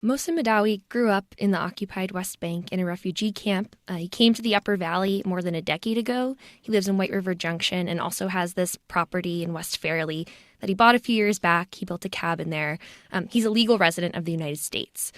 Mohsen Mahdawi grew up in the occupied West Bank in a refugee camp. He came to the Upper Valley more than a decade ago. He lives in White River Junction and also has this property in West Fairleigh that he bought a few years back. He built a cabin there. He's a legal resident of the United States.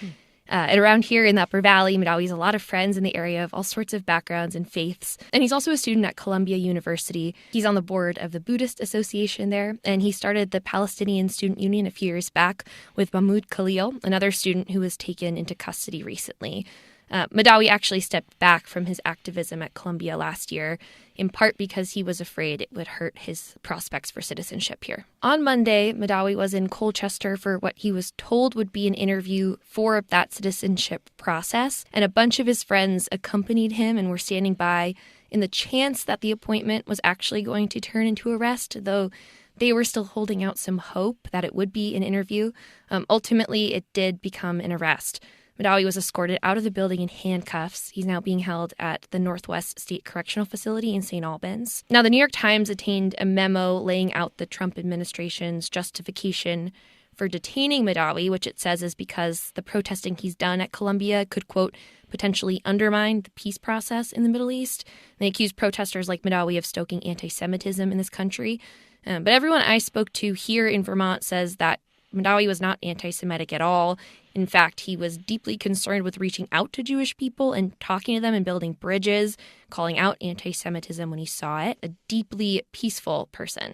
And around here in the Upper Valley, Mahdawi has a lot of friends in the area of all sorts of backgrounds and faiths. And he's also a student at Columbia University. He's on the board of the Buddhist Association there. And he started the Palestinian Student Union a few years back with Mahmoud Khalil, another student who was taken into custody recently. Mahdawi actually stepped back from his activism at Columbia last year, in part because he was afraid it would hurt his prospects for citizenship here. On Monday, Mahdawi was in Colchester for what he was told would be an interview for that citizenship process, and a bunch of his friends accompanied him and were standing by in the chance that the appointment was actually going to turn into arrest, though they were still holding out some hope that it would be an interview. Ultimately, it did become an arrest. Mahdawi was escorted out of the building in handcuffs. He's now being held at the Northwest State Correctional Facility in St. Albans. Now, the New York Times obtained a memo laying out the Trump administration's justification for detaining Mahdawi, which it says is because the protesting he's done at Columbia could, quote, potentially undermine the peace process in the Middle East. They accused protesters like Mahdawi of stoking anti-Semitism in this country. But everyone I spoke to here in Vermont says that Mahdawi was not anti-Semitic at all. In fact, he was deeply concerned with reaching out to Jewish people and talking to them and building bridges, calling out anti-Semitism when he saw it. A deeply peaceful person.